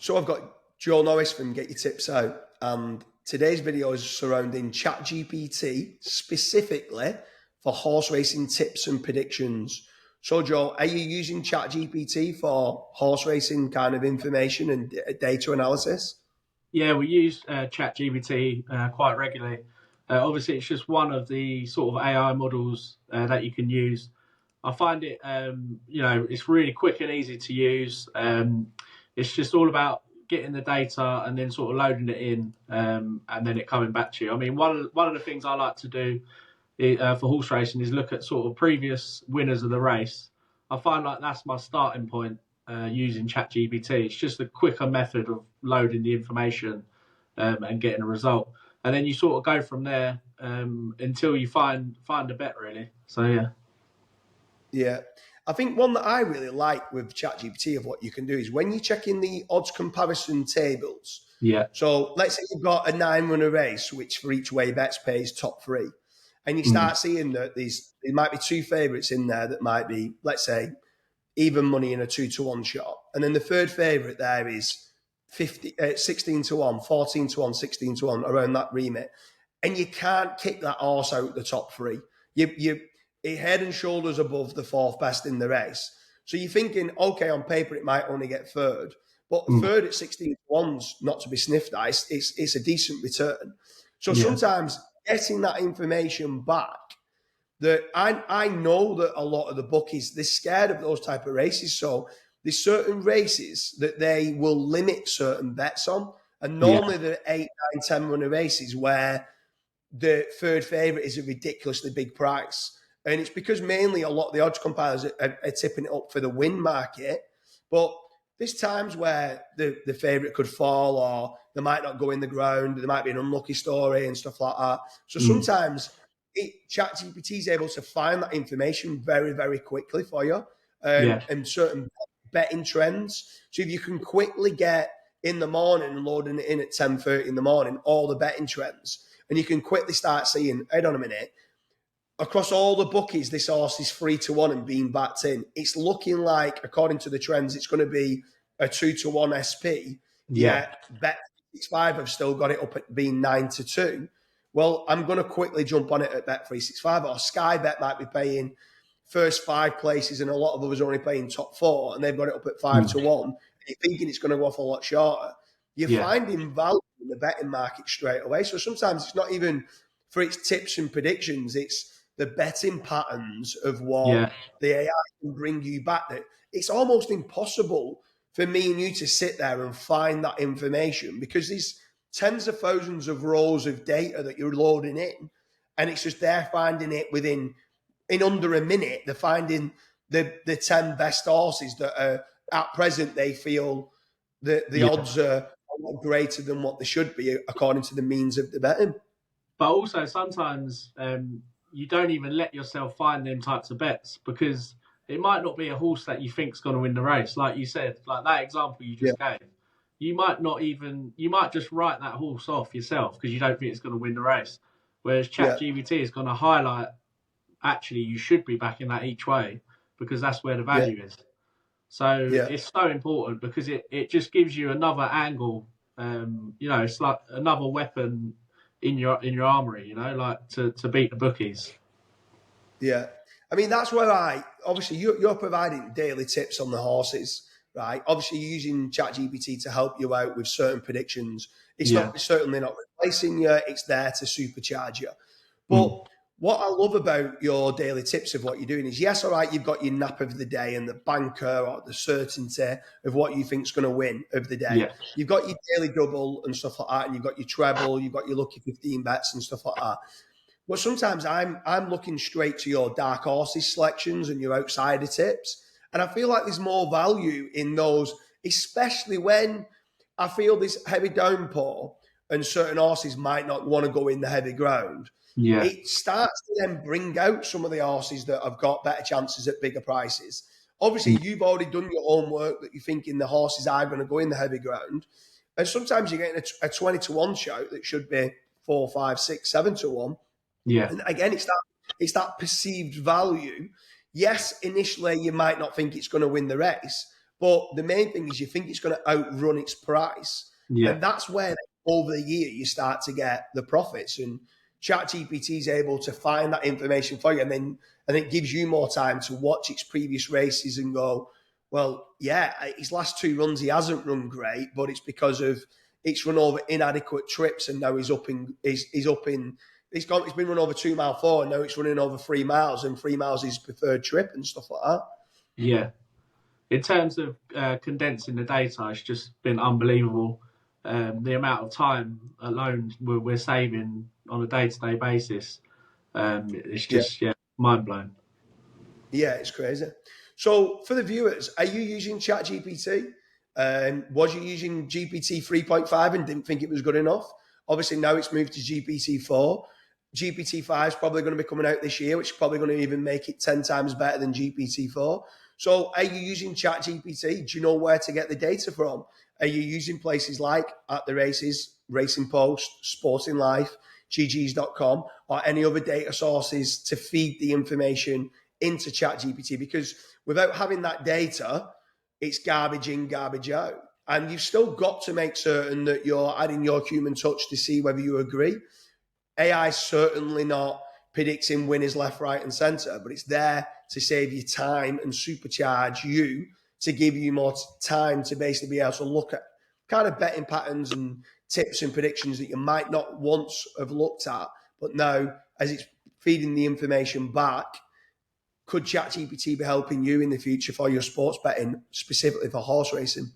So I've got Joe Norris from Get Your Tips Out, and today's video is surrounding ChatGPT specifically for horse racing tips and predictions. So Joe, are you using ChatGPT for horse racing kind of information and data analysis? Yeah, we use ChatGPT quite regularly. Obviously, it's just one of the sort of AI models that you can use. I find it, it's really quick and easy to use. It's just all about getting the data and then sort of loading it in, and then it coming back to you. I mean, one of the things I like to do for horse racing is look at sort of previous winners of the race. I find like that's my starting point using ChatGPT. It's just a quicker method of loading the information and getting a result, and then you sort of go from there until you find a bet really. So yeah. Yeah. I think one that I really like with ChatGPT of what you can do is when you check in the odds comparison tables. Yeah. So let's say you've got a 9-runner race, which for each way bets pays top three. And you start seeing that there might be two favourites in there that might be, let's say, even money in a 2-1 shot. And then the third favourite there is 16-1, 14-1, 16-1, around that remit. And you can't kick that horse out the top three. You head and shoulders above the fourth best in the race. So you're thinking, okay, on paper it might only get third, but third at 16-1's not to be sniffed at. It's a decent return. So sometimes getting that information back, that I know that a lot of the bookies, they're scared of those type of races. So there's certain races that they will limit certain bets on. And normally the 8, 9, 10-runner races where the third favourite is a ridiculously big price. And it's because mainly a lot of the odds compilers are tipping it up for the win market. But there's times where the favourite could fall, or they might not go in the ground. There might be an unlucky story and stuff like that. So sometimes ChatGPT is able to find that information very, very quickly for you, and certain betting trends. So if you can quickly get in the morning and loading it in at 10:30 in the morning, all the betting trends, and you can quickly start seeing, hold on a minute, across all the bookies, this horse is 3-1 and being backed in. It's looking like, according to the trends, it's going to be a 2-1 SP. Yet Bet365 have still got it up at being 9-2. Well, I'm going to quickly jump on it at Bet365, or Sky Bet might be paying first 5 places, and a lot of others are only paying top 4, and they've got it up at 5-1. And you're thinking it's going to go off a lot shorter. You're finding value in the betting market straight away. So sometimes it's not even for its tips and predictions, it's the betting patterns of what the AI can bring you back. That it's almost impossible for me and you to sit there and find that information, because there's tens of thousands of rows of data that you're loading in, and it's just they're finding it in under a minute. They're finding the 10 best horses that are at present they feel the odds are a lot greater than what they should be according to the means of the betting. But also sometimes you don't even let yourself find them types of bets, because it might not be a horse that you think's going to win the race. Like you said, like that example you just gave, you might just write that horse off yourself because you don't think it's going to win the race. Whereas ChatGPT is going to highlight, actually, you should be backing that each way because that's where the value is. So it's so important because it just gives you another angle. It's like another weapon in your armory, like to beat the bookies. Yeah. I mean, that's where obviously you're providing daily tips on the horses, right? Obviously you're using ChatGPT to help you out with certain predictions. It's certainly not replacing you. It's there to supercharge you. But what I love about your daily tips of what you're doing is, yes, all right, you've got your nap of the day and the banker or the certainty of what you think's going to win of the day. Yeah. You've got your daily double and stuff like that, and you've got your treble, you've got your lucky 15 bets and stuff like that. But sometimes I'm looking straight to your dark horses selections and your outsider tips, and I feel like there's more value in those, especially when I feel this heavy downpour and certain horses might not want to go in the heavy ground. Yeah. It starts to then bring out some of the horses that have got better chances at bigger prices. Obviously, you've already done your homework that you're thinking the horses are going to go in the heavy ground. And sometimes you're getting a 20-1 shout that should be 4, 5, 6, 7-1. Yeah. And again, it's that perceived value. Yes, initially you might not think it's going to win the race, But the main thing is you think it's going to outrun its price. Yeah. And that's where over the year you start to get the profits. And ChatGPT is able to find that information for you, and then it gives you more time to watch its previous races and go, well, yeah, his last 2 runs he hasn't run great, but it's because of it's run over inadequate trips, and now he's been run over 2 mile 4, and now it's running over 3 miles, and 3 miles is his preferred trip and stuff like that. Yeah. In terms of condensing the data, it's just been unbelievable. The amount of time alone we're saving on a day-to-day basis, it's Yeah. just mind blowing. Yeah, it's crazy. So for the viewers, are you using ChatGPT? Was you using GPT 3.5 and didn't think it was good enough? Obviously now it's moved to GPT 4. GPT 5 is probably going to be coming out this year, which is probably going to even make it 10 times better than GPT 4. So are you using ChatGPT? Do you know where to get the data from? Are you using places like At the Races, Racing Post, Sporting Life, GGs.com, or any other data sources to feed the information into ChatGPT? Because without having that data, it's garbage in, garbage out. And you've still got to make certain that you're adding your human touch to see whether you agree. AI is certainly not predicting winners left, right, and centre, but it's there to save you time and supercharge you to give you more time to basically be able to look at kind of betting patterns and tips and predictions that you might not once have looked at, but now as it's feeding the information back, could ChatGPT be helping you in the future for your sports betting, specifically for horse racing?